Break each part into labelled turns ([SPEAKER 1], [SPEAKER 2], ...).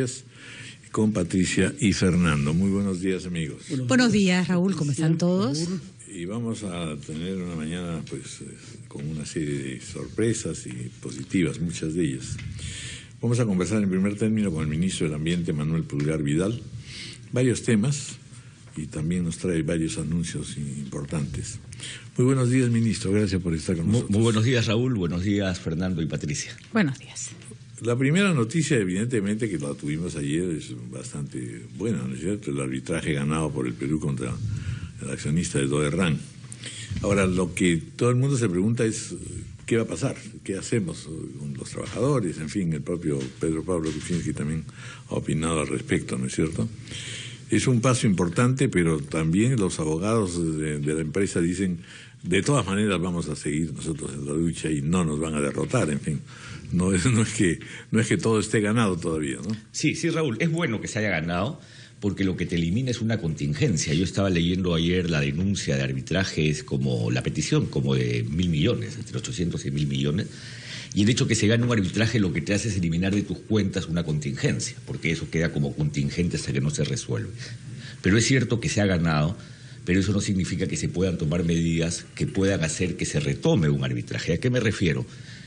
[SPEAKER 1] noticias con Patricia y Fernando. Muy buenos días, amigos.
[SPEAKER 2] Buenos días, Raúl, ¿cómo están todos?
[SPEAKER 1] Y vamos a tener una mañana con una serie de sorpresas y positivas, muchas de ellas. Vamos a conversar en primer término con el ministro del Ambiente, Manuel Pulgar Vidal, varios temas, y también nos trae varios anuncios importantes. Muy buenos días, ministro, gracias por estar con nosotros.
[SPEAKER 3] Muy buenos días, Raúl, buenos días, Fernando y Patricia.
[SPEAKER 2] Buenos días.
[SPEAKER 1] La primera noticia, evidentemente, que la tuvimos ayer, es bastante buena, ¿no es cierto? El arbitraje ganado por el Perú contra el accionista de Doderran. Ahora, lo que todo el mundo se pregunta es, ¿qué va a pasar? ¿Qué hacemos con los trabajadores? En fin, el propio Pedro Pablo Kuczynski también ha opinado al respecto, ¿no es cierto? Es un paso importante, pero también los abogados de la empresa dicen, de todas maneras vamos a seguir nosotros en la lucha y no nos van a derrotar, en fin. No es que todo esté ganado todavía, ¿no?
[SPEAKER 3] Sí, Raúl, es bueno que se haya ganado, porque lo que te elimina es una contingencia. Yo estaba leyendo ayer la denuncia de arbitrajes, como la petición, como de 1.000 millones, entre 800 y 1.000 millones, y el hecho que se gane un arbitraje lo que te hace es eliminar de tus cuentas una contingencia, porque eso queda como contingente hasta que no se resuelve. Pero es cierto que se ha ganado, pero eso no significa que se puedan tomar medidas que puedan hacer que se retome un arbitraje. ¿A qué me refiero?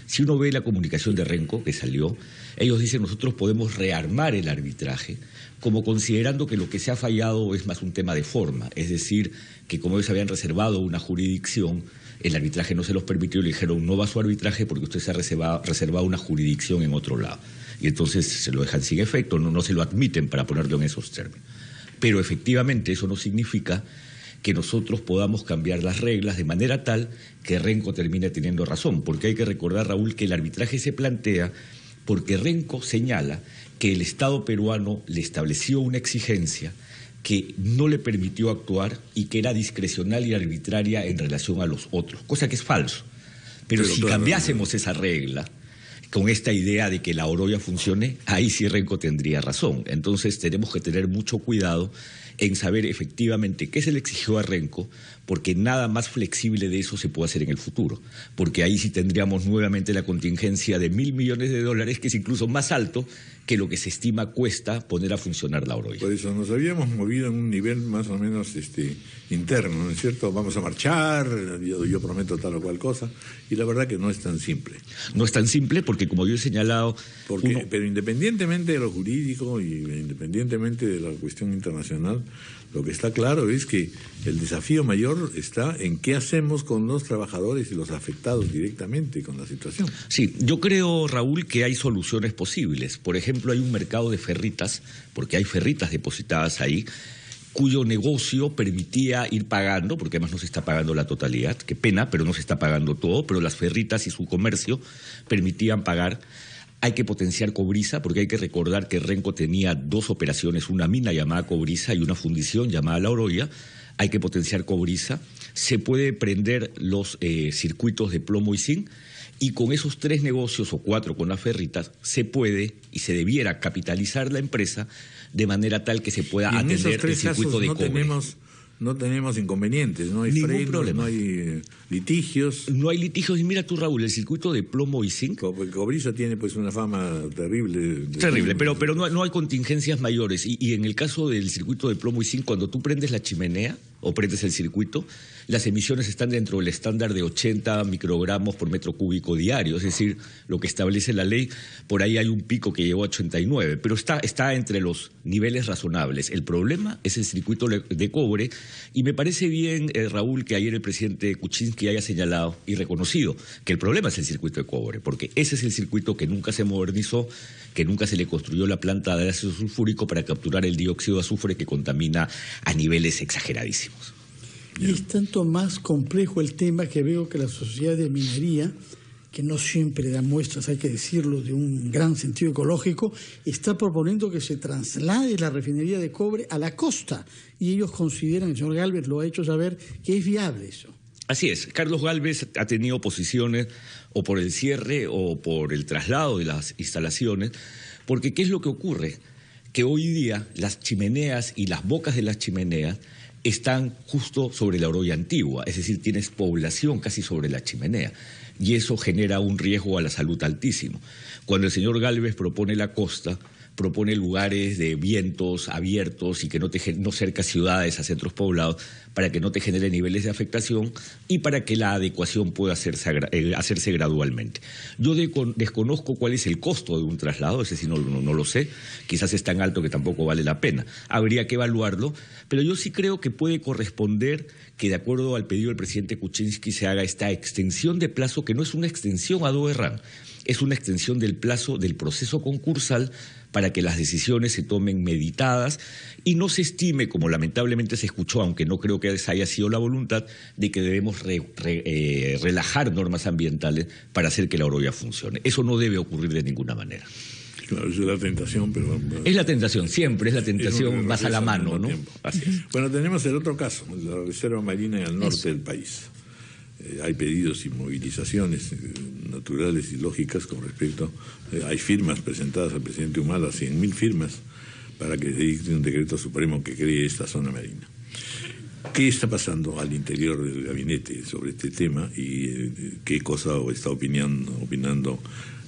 [SPEAKER 3] Si uno ve la comunicación de Renco que salió, ellos dicen nosotros podemos rearmar el arbitraje, como considerando que lo que se ha fallado es más un tema de forma, es decir, que como ellos habían reservado una jurisdicción, el arbitraje no se los permitió y le dijeron no va a su arbitraje porque usted se ha reservado una jurisdicción en otro lado. Y entonces se lo dejan sin efecto, no se lo admiten para ponerlo en esos términos. Pero efectivamente eso no significa que nosotros podamos cambiar las reglas de manera tal que Renco termine teniendo razón, porque hay que recordar, Raúl, que el arbitraje se plantea porque Renco señala que el Estado peruano le estableció una exigencia que no le permitió actuar y que era discrecional y arbitraria en relación a los otros, cosa que es falso. Pero si cambiásemos esa regla con esta idea de que la Oroya funcione, ahí sí Renco tendría razón. Entonces tenemos que tener mucho cuidado en saber efectivamente qué se le exigió a Renco, porque nada más flexible de eso se puede hacer en el futuro, porque ahí sí tendríamos nuevamente la contingencia de $1.000 millones, que es incluso más alto que lo que se estima cuesta poner a funcionar la Oroya.
[SPEAKER 1] Por eso nos habíamos movido en un nivel más o menos interno, ¿no es cierto? Vamos a marchar, yo prometo tal o cual cosa, y la verdad que no es tan simple.
[SPEAKER 3] No es tan simple porque, como yo he señalado...
[SPEAKER 1] Pero independientemente de lo jurídico y independientemente de la cuestión internacional, lo que está claro es que el desafío mayor está en qué hacemos con los trabajadores y los afectados directamente con la situación.
[SPEAKER 3] Sí, yo creo, Raúl, que hay soluciones posibles. Por ejemplo, hay un mercado de ferritas, porque hay ferritas depositadas ahí, cuyo negocio permitía ir pagando, porque además no se está pagando la totalidad, qué pena, pero no se está pagando todo, pero las ferritas y su comercio permitían pagar. Hay que potenciar Cobriza, porque hay que recordar que Renco tenía dos operaciones, una mina llamada Cobriza y una fundición llamada La Oroya. Hay que potenciar Cobriza. Se puede prender los circuitos de plomo y zinc, y con esos 3 negocios o 4 con las ferritas se puede y se debiera capitalizar la empresa de manera tal que se pueda atender el circuito de cobre.
[SPEAKER 1] No tenemos inconvenientes, no hay
[SPEAKER 3] ningún problema.
[SPEAKER 1] No hay litigios.
[SPEAKER 3] No hay litigios. Y mira tú, Raúl, el circuito de plomo y zinc...
[SPEAKER 1] Cobriza tiene pues una fama terrible.
[SPEAKER 3] Terrible, pero no hay contingencias mayores. Y en el caso del circuito de plomo y zinc, cuando tú prendes la chimenea o prendes el circuito, las emisiones están dentro del estándar de 80 microgramos por metro cúbico diario, es decir, lo que establece la ley. Por ahí hay un pico que llegó a 89, pero está entre los niveles razonables. El problema es el circuito de cobre, y me parece bien, Raúl, que ayer el presidente Kuczynski haya señalado y reconocido que el problema es el circuito de cobre, porque ese es el circuito que nunca se modernizó, que nunca se le construyó la planta de ácido sulfúrico para capturar el dióxido de azufre que contamina a niveles exageradísimos.
[SPEAKER 4] Y es tanto más complejo el tema que veo que la sociedad de minería, que no siempre da muestras, hay que decirlo, de un gran sentido ecológico, está proponiendo que se traslade la refinería de cobre a la costa. Y ellos consideran, el señor Gálvez lo ha hecho saber, que es viable eso.
[SPEAKER 3] Así es. Carlos Gálvez ha tenido posiciones o por el cierre o por el traslado de las instalaciones, porque ¿qué es lo que ocurre? Que hoy día las chimeneas y las bocas de las chimeneas están justo sobre la Oroya antigua, es decir, tienes población casi sobre la chimenea, y eso genera un riesgo a la salud altísimo. Cuando el señor Gálvez propone la costa, propone lugares de vientos abiertos y que no cerca ciudades a centros poblados para que no te genere niveles de afectación y para que la adecuación pueda hacerse gradualmente. Yo desconozco cuál es el costo de un traslado, ese sí no lo sé, quizás es tan alto que tampoco vale la pena. Habría que evaluarlo, pero yo sí creo que puede corresponder que de acuerdo al pedido del presidente Kuczynski se haga esta extensión de plazo, que no es una extensión a Doerran, es una extensión del plazo del proceso concursal para que las decisiones se tomen meditadas y no se estime, como lamentablemente se escuchó, aunque no creo que esa haya sido la voluntad, de que debemos relajar normas ambientales para hacer que la Oroya funcione. Eso no debe ocurrir de ninguna manera.
[SPEAKER 1] Claro, es la tentación, pero...
[SPEAKER 3] Es la tentación, siempre es la tentación más a la mano, ¿no?
[SPEAKER 1] Así es. Bueno, tenemos el otro caso, la Reserva Marina en el norte del país. Hay pedidos y movilizaciones naturales y lógicas con respecto... hay firmas presentadas al presidente Humala, 100.000 firmas, para que se dicte un decreto supremo que cree esta zona marina. ¿Qué está pasando al interior del gabinete sobre este tema y qué cosa está opinando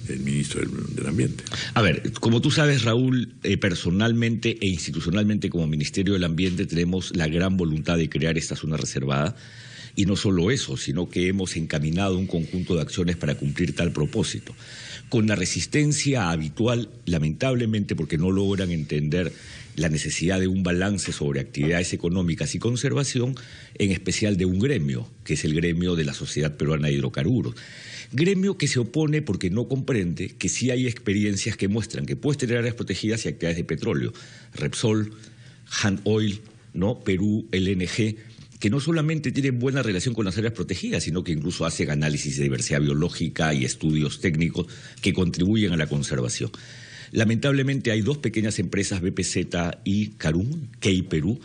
[SPEAKER 1] el ministro del Ambiente?
[SPEAKER 3] A ver, como tú sabes, Raúl, personalmente e institucionalmente como Ministerio del Ambiente tenemos la gran voluntad de crear esta zona reservada. Y no solo eso, sino que hemos encaminado un conjunto de acciones para cumplir tal propósito. Con la resistencia habitual, lamentablemente, porque no logran entender la necesidad de un balance sobre actividades económicas y conservación, en especial de un gremio, que es el gremio de la Sociedad Peruana de Hidrocarburos. Gremio que se opone porque no comprende que sí hay experiencias que muestran que puedes tener áreas protegidas y actividades de petróleo. Repsol, Han Oil, ¿no? Perú, LNG, que no solamente tienen buena relación con las áreas protegidas, sino que incluso hacen análisis de diversidad biológica y estudios técnicos que contribuyen a la conservación. Lamentablemente hay dos pequeñas empresas, BPZ y Carún, Key Perú,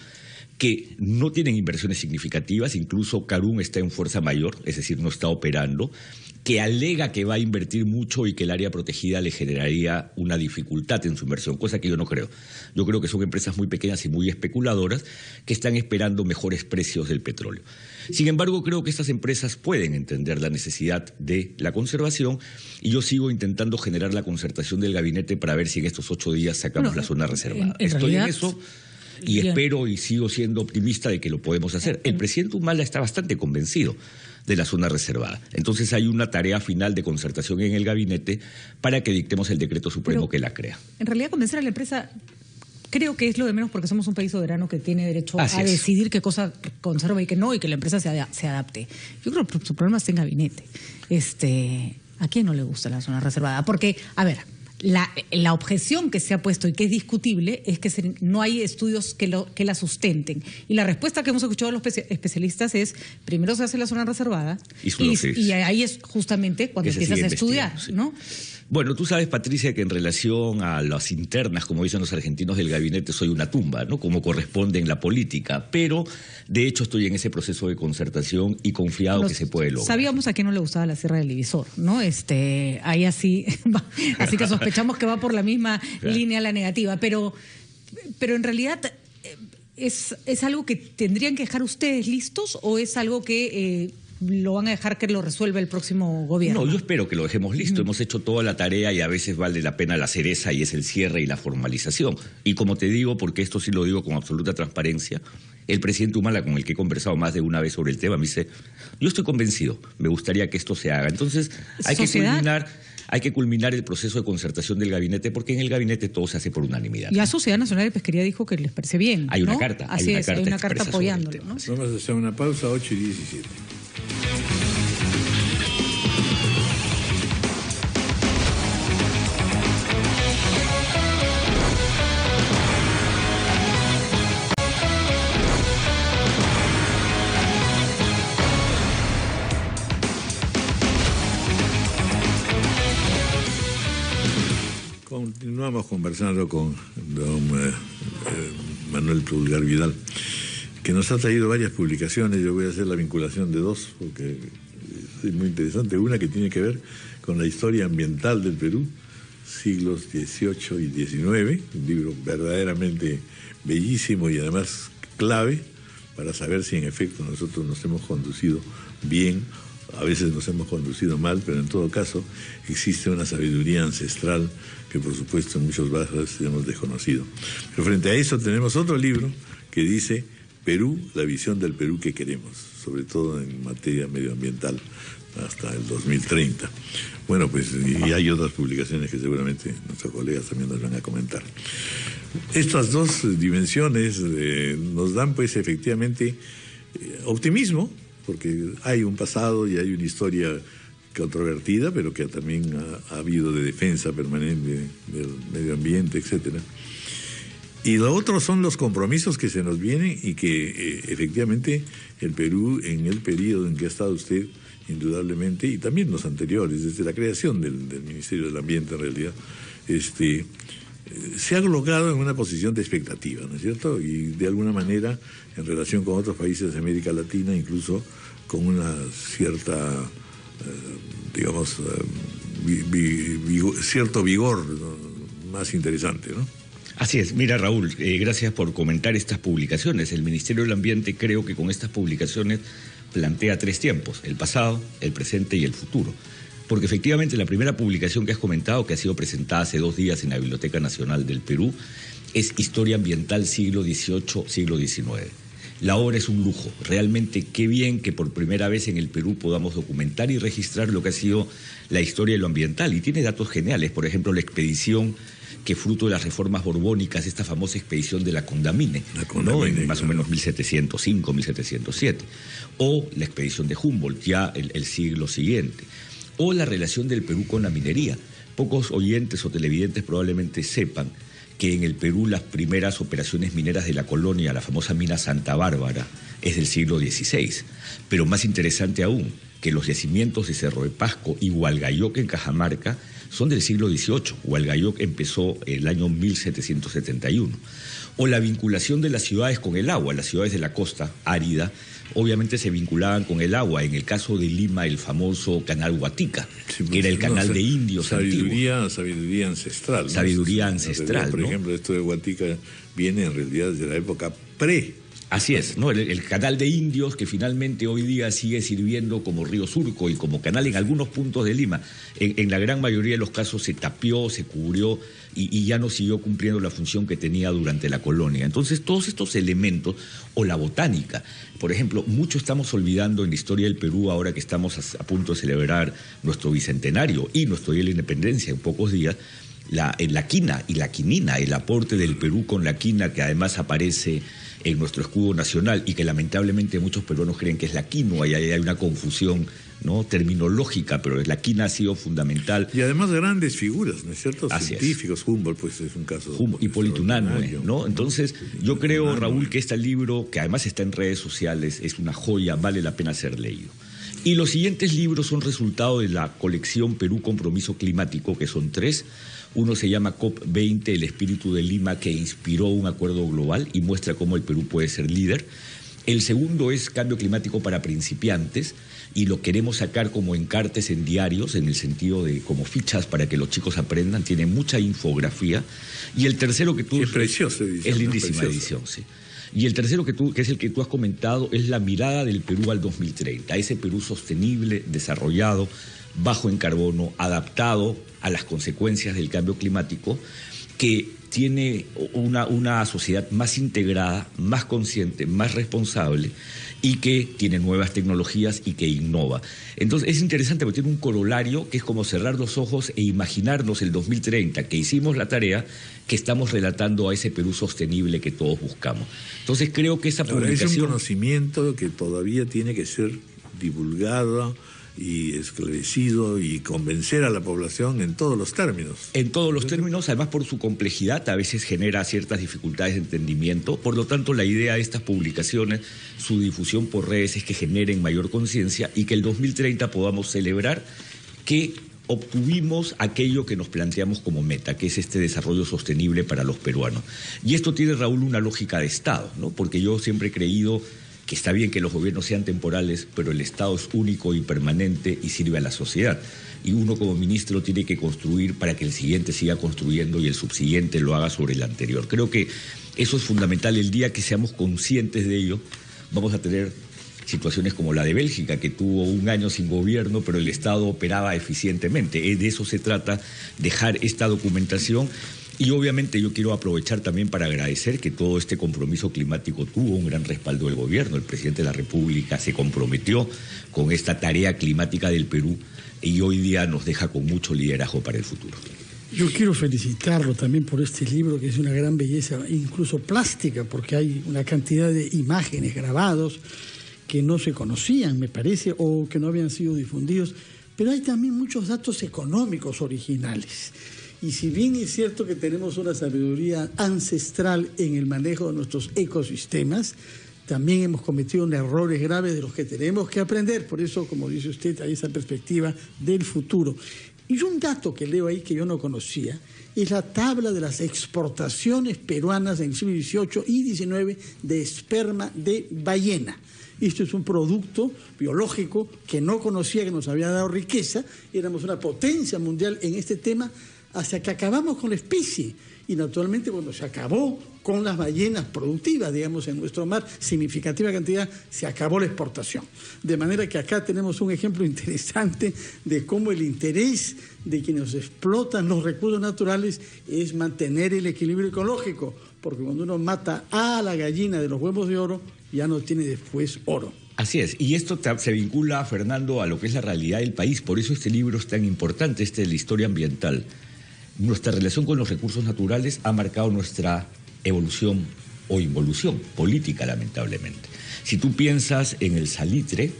[SPEAKER 3] que no tienen inversiones significativas, incluso Carún está en fuerza mayor, es decir, no está operando, que alega que va a invertir mucho y que el área protegida le generaría una dificultad en su inversión, cosa que yo no creo. Yo creo que son empresas muy pequeñas y muy especuladoras que están esperando mejores precios del petróleo. Sin embargo, creo que estas empresas pueden entender la necesidad de la conservación y yo sigo intentando generar la concertación del gabinete para ver si en estos 8 días sacamos la zona reservada. Estoy en eso. Y espero y sigo siendo optimista de que lo podemos hacer. El presidente Humala está bastante convencido de la zona reservada. Entonces hay una tarea final de concertación en el gabinete para que dictemos el decreto supremo que la crea.
[SPEAKER 2] En realidad convencer a la empresa creo que es lo de menos porque somos un país soberano que tiene derecho a decidir qué cosa conserva y qué no y que la empresa se adapte. Yo creo que su problema está en gabinete. ¿A quién no le gusta la zona reservada? Porque, a ver... La objeción que se ha puesto y que es discutible es que no hay estudios que la sustenten. Y la respuesta que hemos escuchado de los especialistas es, primero se hace la zona reservada y ahí es justamente cuando empiezas a estudiar, ¿no?
[SPEAKER 3] Bueno, tú sabes, Patricia, que en relación a las internas, como dicen los argentinos del gabinete, soy una tumba, ¿no? Como corresponde en la política. Pero, de hecho, estoy en ese proceso de concertación y confiado que se puede lograr.
[SPEAKER 2] Sabíamos a quién no le gustaba la Sierra del Divisor, ¿no? Ahí así que sospechamos que va por la misma línea la negativa. Pero en realidad, ¿es algo que tendrían que dejar ustedes listos o es algo que... lo van a dejar que lo resuelva el próximo gobierno?
[SPEAKER 3] No, yo espero que lo dejemos listo. Hemos hecho toda la tarea y a veces vale la pena la cereza y es el cierre y la formalización. Y como te digo, porque esto sí lo digo con absoluta transparencia, el presidente Humala, con el que he conversado más de una vez sobre el tema, me dice, yo estoy convencido, me gustaría que esto se haga. Entonces hay que culminar el proceso de concertación del gabinete, porque en el gabinete todo se hace por unanimidad.
[SPEAKER 2] Ya Sociedad Nacional de Pesquería dijo que les parece bien,
[SPEAKER 3] Hay una carta.
[SPEAKER 2] Así es, hay una carta apoyándolo, ¿no?
[SPEAKER 1] Vamos a hacer una pausa, 8:17. Continuamos conversando con don Manuel Pulgar Vidal, que nos ha traído varias publicaciones. Yo voy a hacer la vinculación de dos, porque es muy interesante. Una que tiene que ver con la historia ambiental del Perú, siglos XVIII y XIX, un libro verdaderamente bellísimo y además clave para saber si en efecto nosotros nos hemos conducido bien a veces nos hemos conducido mal, pero en todo caso existe una sabiduría ancestral que por supuesto en muchos barrios hemos desconocido. Pero frente a eso tenemos otro libro que dice Perú, la visión del Perú que queremos, sobre todo en materia medioambiental hasta el 2030. Bueno, pues y hay otras publicaciones que seguramente nuestros colegas también nos van a comentar. Estas dos dimensiones nos dan pues efectivamente optimismo, porque hay un pasado y hay una historia controvertida, pero que también ha habido de defensa permanente del medio ambiente, etcétera. Y lo otro son los compromisos que se nos vienen y que efectivamente el Perú, en el periodo en que ha estado usted, indudablemente, y también los anteriores, desde la creación del Ministerio del Ambiente en realidad, se ha colocado en una posición de expectativa, ¿no es cierto? Y de alguna manera, en relación con otros países de América Latina, incluso con una cierta, digamos, cierto vigor, ¿no?, más interesante, ¿no?
[SPEAKER 3] Así es. Mira, Raúl, gracias por comentar estas publicaciones. El Ministerio del Ambiente creo que con estas publicaciones plantea 3 tiempos: el pasado, el presente y el futuro. Porque efectivamente la primera publicación que has comentado, que ha sido presentada hace 2 días en la Biblioteca Nacional del Perú, es Historia Ambiental siglo XVIII, siglo XIX. La obra es un lujo. Realmente qué bien que por primera vez en el Perú podamos documentar y registrar lo que ha sido la historia de lo ambiental. Y tiene datos geniales, por ejemplo, la expedición que fruto de las reformas borbónicas, esta famosa expedición de la Condamine, ¿no?, en más o menos 1705, 1707, o la expedición de Humboldt, ya el siglo siguiente, o la relación del Perú con la minería. Pocos oyentes o televidentes probablemente sepan que en el Perú las primeras operaciones mineras de la colonia, la famosa mina Santa Bárbara, es del siglo XVI, pero más interesante aún, que los yacimientos de Cerro de Pasco y Hualgayoc en Cajamarca son del siglo XVIII. Hualgayoc empezó el año 1771. O la vinculación de las ciudades con el agua. Las ciudades de la costa árida obviamente se vinculaban con el agua. En el caso de Lima, el famoso canal Huatica, sí, que era el canal de indios antiguo.
[SPEAKER 1] Sabiduría ancestral, ¿no?
[SPEAKER 3] Sabiduría ancestral,
[SPEAKER 1] por ejemplo, esto de Huatica viene en realidad desde la época
[SPEAKER 3] Así es, ¿no? El canal de indios, que finalmente hoy día sigue sirviendo como río Surco y como canal en algunos puntos de Lima. En la gran mayoría de los casos se tapió, se cubrió y ya no siguió cumpliendo la función que tenía durante la colonia. Entonces, todos estos elementos, o la botánica, por ejemplo, mucho estamos olvidando en la historia del Perú ahora que estamos a punto de celebrar nuestro bicentenario y nuestro Día de la Independencia en pocos días. La quina y la quinina, el aporte del Perú con la quina, que además aparece en nuestro escudo nacional y que lamentablemente muchos peruanos creen que es la quinoa, y ahí hay una confusión, ¿no?, terminológica, pero la quina ha sido fundamental.
[SPEAKER 1] Y además grandes figuras, ¿no es cierto?
[SPEAKER 3] Así
[SPEAKER 1] científicos,
[SPEAKER 3] es.
[SPEAKER 1] Humboldt pues es un caso.
[SPEAKER 3] Hipólito Unanue, ¿no? Entonces yo creo, Raúl, que este libro, que además está en redes sociales, es una joya, vale la pena ser leído. Y los siguientes libros son resultado de la colección Perú Compromiso Climático, que son 3. Uno se llama COP20, el espíritu de Lima que inspiró un acuerdo global y muestra cómo el Perú puede ser líder. El segundo es Cambio Climático para Principiantes, y lo queremos sacar como encartes en diarios, en el sentido de como fichas para que los chicos aprendan. Tiene mucha infografía. Y el tercero que tú...
[SPEAKER 1] Es preciosa edición.
[SPEAKER 3] Es lindísima edición, sí. Y el tercero que es el que tú has comentado, es la mirada del Perú al 2030, ese Perú sostenible, desarrollado, bajo en carbono, adaptado a las consecuencias del cambio climático, que tiene una sociedad más integrada, más consciente, más responsable, y que tiene nuevas tecnologías y que innova. Entonces es interesante porque tiene un corolario que es como cerrar los ojos e imaginarnos el 2030, que hicimos la tarea, que estamos relatando a ese Perú sostenible que todos buscamos. Entonces creo que esa publicación...
[SPEAKER 1] Es un conocimiento que todavía tiene que ser divulgado y esclarecido y convencer a la población en todos los términos.
[SPEAKER 3] En todos los términos, además por su complejidad, a veces genera ciertas dificultades de entendimiento. Por lo tanto, la idea de estas publicaciones, su difusión por redes, es que generen mayor conciencia y que el 2030 podamos celebrar que obtuvimos aquello que nos planteamos como meta, que es este desarrollo sostenible para los peruanos. Y esto tiene, Raúl, una lógica de Estado, ¿no? Porque yo siempre he creído que está bien que los gobiernos sean temporales, pero el Estado es único y permanente y sirve a la sociedad. Y uno como ministro tiene que construir para que el siguiente siga construyendo y el subsiguiente lo haga sobre el anterior. Creo que eso es fundamental. El día que seamos conscientes de ello, vamos a tener situaciones como la de Bélgica, que tuvo un año sin gobierno, pero el Estado operaba eficientemente. De eso se trata, dejar esta documentación. Y obviamente yo quiero aprovechar también para agradecer que todo este compromiso climático tuvo un gran respaldo del gobierno. El presidente de la República se comprometió con esta tarea climática del Perú y hoy día nos deja con mucho liderazgo para el futuro.
[SPEAKER 4] Yo quiero felicitarlo también por este libro, que es una gran belleza, incluso plástica, porque hay una cantidad de imágenes, grabados, que no se conocían, me parece, o que no habían sido difundidos, pero hay también muchos datos económicos originales. Y si bien es cierto que tenemos una sabiduría ancestral en el manejo de nuestros ecosistemas, también hemos cometido errores graves de los que tenemos que aprender. Por eso, como dice usted, hay esa perspectiva del futuro. Y un dato que leo ahí que yo no conocía es la tabla de las exportaciones peruanas en el siglo XVIII y XIX de esperma de ballena. Esto es un producto biológico que no conocía, que nos había dado riqueza. Éramos una potencia mundial en este tema hasta que acabamos con la especie. Y naturalmente cuando se acabó con las ballenas productivas, digamos, en nuestro mar, significativa cantidad, se acabó la exportación. De manera que acá tenemos un ejemplo interesante de cómo el interés de quienes explotan los recursos naturales es mantener el equilibrio ecológico, porque cuando uno mata a la gallina de los huevos de oro, ya no tiene después oro.
[SPEAKER 3] Así es, y esto se vincula, Fernando, a lo que es la realidad del país. Por eso este libro es tan importante, de la historia ambiental. Nuestra relación con los recursos naturales ha marcado nuestra evolución o involución política, lamentablemente. Si tú piensas en el salitre,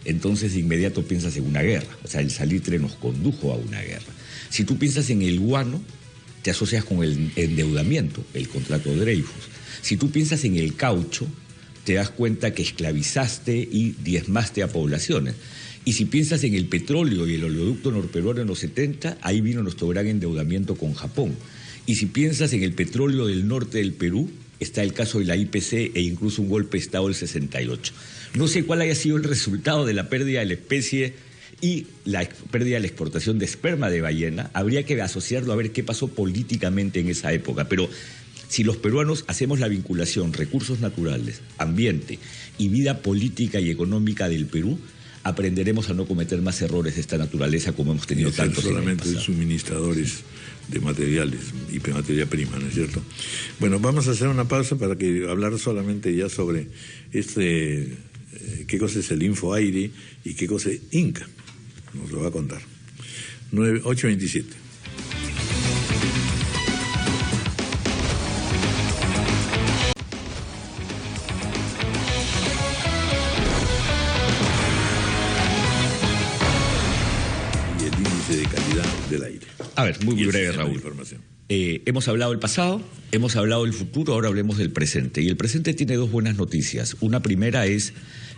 [SPEAKER 3] entonces de inmediato piensas en una guerra. O sea, el salitre nos condujo a una guerra. Si tú piensas en el guano, te asocias con el endeudamiento, el contrato de Dreyfus. Si tú piensas en el caucho, te das cuenta que esclavizaste y diezmaste a poblaciones. Y si piensas en el petróleo y el oleoducto norperuano en los 70, ahí vino nuestro gran endeudamiento con Japón. Y si piensas en el petróleo del norte del Perú, está el caso de la IPC e incluso un golpe de Estado del 68. No sé cuál haya sido el resultado de la pérdida de la especie y la pérdida de la exportación de esperma de ballena. Habría que asociarlo a ver qué pasó políticamente en esa época. Pero si los peruanos hacemos la vinculación recursos naturales, ambiente y vida política y económica del Perú, aprenderemos a no cometer más errores de esta naturaleza como hemos tenido tantos en el pasado.
[SPEAKER 1] Solamente suministradores de materiales y materia prima, ¿no es cierto? Bueno, vamos a hacer una pausa para hablar solamente ya sobre qué cosa es el InfoAire y qué cosa es Inca. Nos lo va a contar. 8:27. De calidad del aire.
[SPEAKER 3] A ver, muy breve, Raúl. Hemos hablado del pasado, hemos hablado del futuro, ahora hablemos del presente. Y el presente tiene dos buenas noticias. Una primera es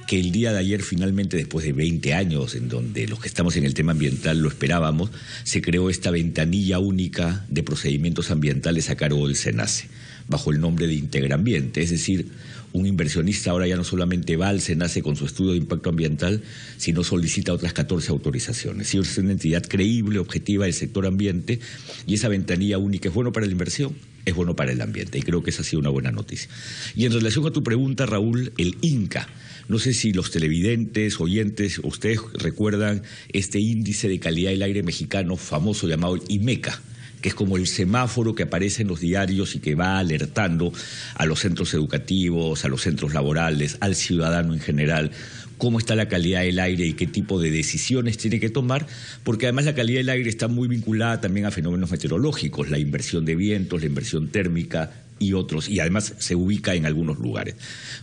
[SPEAKER 3] que el día de ayer, finalmente, después de 20 años, en donde los que estamos en el tema ambiental lo esperábamos, se creó esta ventanilla única de procedimientos ambientales a cargo del SENACE, bajo el nombre de Integrambiente. Es decir, un inversionista ahora ya no solamente va al SENACE con su estudio de impacto ambiental, sino solicita otras 14 autorizaciones. Y es una entidad creíble, objetiva del sector ambiente, y esa ventanilla única es bueno para la inversión, es bueno para el ambiente, y creo que esa ha sido una buena noticia. Y en relación a tu pregunta, Raúl, el INCA, no sé si los televidentes, oyentes, ustedes recuerdan este índice de calidad del aire mexicano famoso llamado el IMECA, que es como el semáforo que aparece en los diarios y que va alertando a los centros educativos, a los centros laborales, al ciudadano en general, cómo está la calidad del aire y qué tipo de decisiones tiene que tomar, porque además la calidad del aire está muy vinculada también a fenómenos meteorológicos, la inversión de vientos, la inversión térmica y otros, y además se ubica en algunos lugares.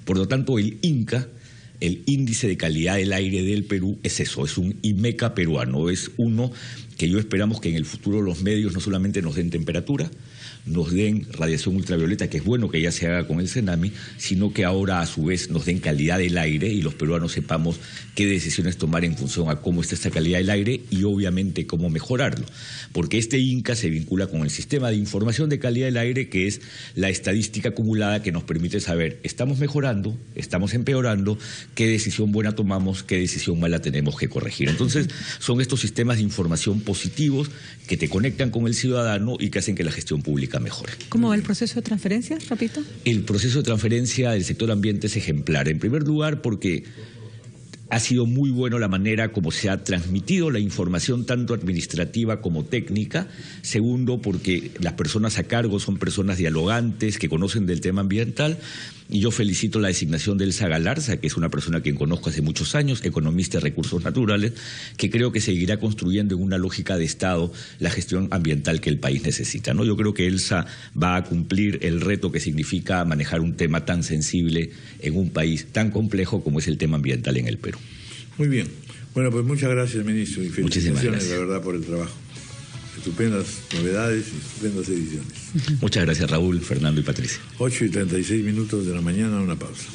[SPEAKER 3] Por lo tanto, el INCA, el índice de calidad del aire del Perú, es eso, es un IMECA peruano, es uno que yo esperamos que en el futuro los medios no solamente nos den temperatura, nos den radiación ultravioleta, que es bueno que ya se haga con el CENAMI, sino que ahora a su vez nos den calidad del aire y los peruanos sepamos qué decisiones tomar en función a cómo está esta calidad del aire y obviamente cómo mejorarlo. Porque este INCA se vincula con el sistema de información de calidad del aire, que es la estadística acumulada que nos permite saber, estamos mejorando, estamos empeorando, qué decisión buena tomamos, qué decisión mala tenemos que corregir. Entonces, son estos sistemas de información positivos que te conectan con el ciudadano y que hacen que la gestión pública mejore.
[SPEAKER 2] ¿Cómo va el proceso de transferencia, repito?
[SPEAKER 3] El proceso de transferencia del sector ambiente es ejemplar. En primer lugar, porque ha sido muy bueno la manera como se ha transmitido la información tanto administrativa como técnica. Segundo, porque las personas a cargo son personas dialogantes que conocen del tema ambiental. Y yo felicito la designación de Elsa Galarza, que es una persona que conozco hace muchos años, economista de recursos naturales, que creo que seguirá construyendo en una lógica de Estado la gestión ambiental que el país necesita, ¿no? Yo creo que Elsa va a cumplir el reto que significa manejar un tema tan sensible en un país tan complejo como es el tema ambiental en el Perú.
[SPEAKER 1] Muy bien. Bueno, pues muchas gracias, ministro, y felicitaciones, la verdad, por el trabajo. Estupendas novedades y estupendas ediciones.
[SPEAKER 3] Muchas gracias, Raúl, Fernando y Patricia.
[SPEAKER 1] 8:36 de la mañana, una pausa.